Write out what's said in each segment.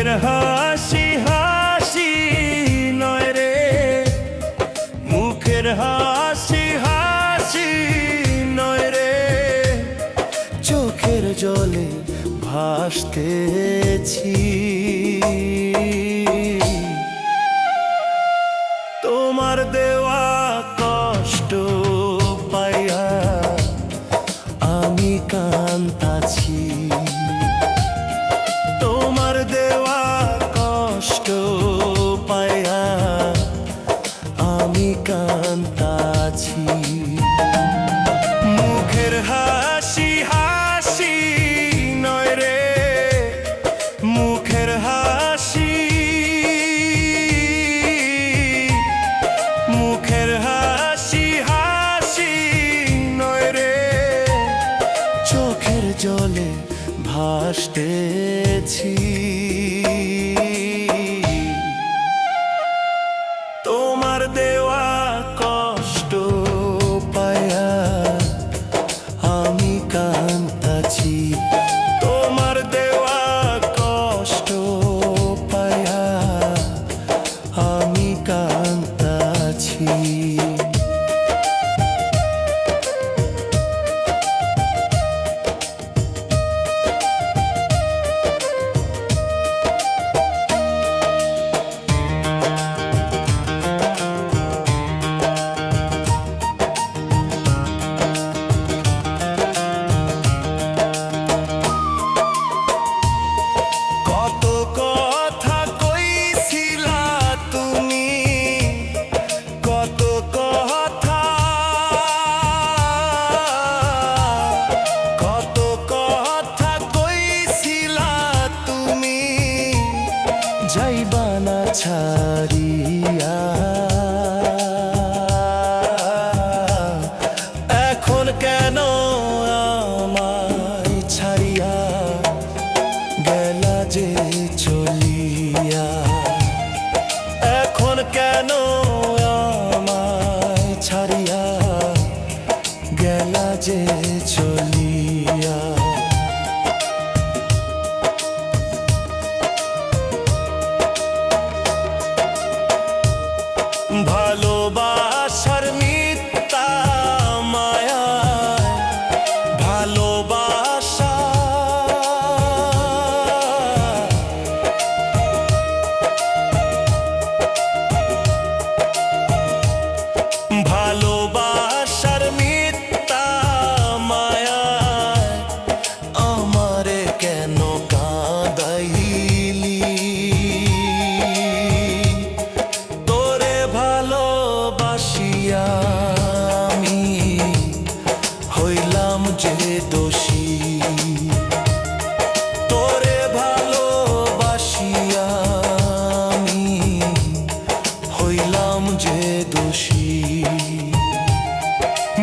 মুখের হাসি হাসি নয় রে, মুখের হাসি হাসি নয় রে, চোখের জলে ভাসতেছি। তোমার দেওয়া কষ্ট পাইয়া আমি কাঁদতাছি, তোমার দেওয়া কষ্ট পাইয়া আমি কাঁদতাছি। মুখের হাসি হাসি নয় রে, মুখের হাসি, মুখের হাসি হাসি নয় রে, চোখের জলে ভাসতেছি। তোমার দেওয়া কষ্ট পায়া আমি কাঁদতাছি, তোমার দেওয়া কষ্ট পায়া আমি কাঁদতাছি। যাইবা না ছাড়িয়া, এখন কেন আমায় ছাড়িয়া গেলা যে চলিয়া, এখন কেন আমায় ছাড়িয়া গেলা যে চলিয়া। ভালোবাসার মিথ্যা মায়ায় ভালোবাসা, ভালোবাসার মিথ্যা মায়ায় আমারে কেন কাঁদাইলি, ভালোবাসিয়া আমি হইলাম যে দোষী, তোরে ভালোবাসিয়া আমি হইলাম যে দোষী।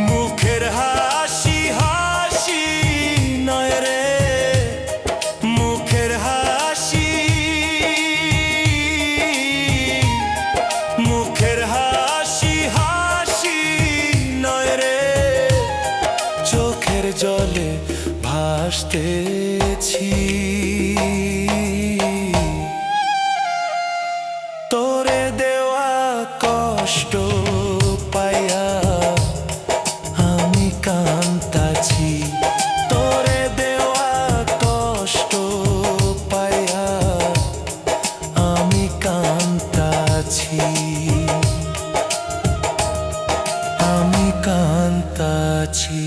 মুখের হাসি হাসি নয় রে, মুখের হাসি, মুখের হাসি হাসি নয় রে, চোখের জলে ভাসতেছি। তোরে দেওয়া কষ্ট পাইয়া আমি কাঁদতাছি, তোরে দেওয়া কষ্ট পাইয়া আমি কাঁদতাছি, আমি কাঁদতাছি।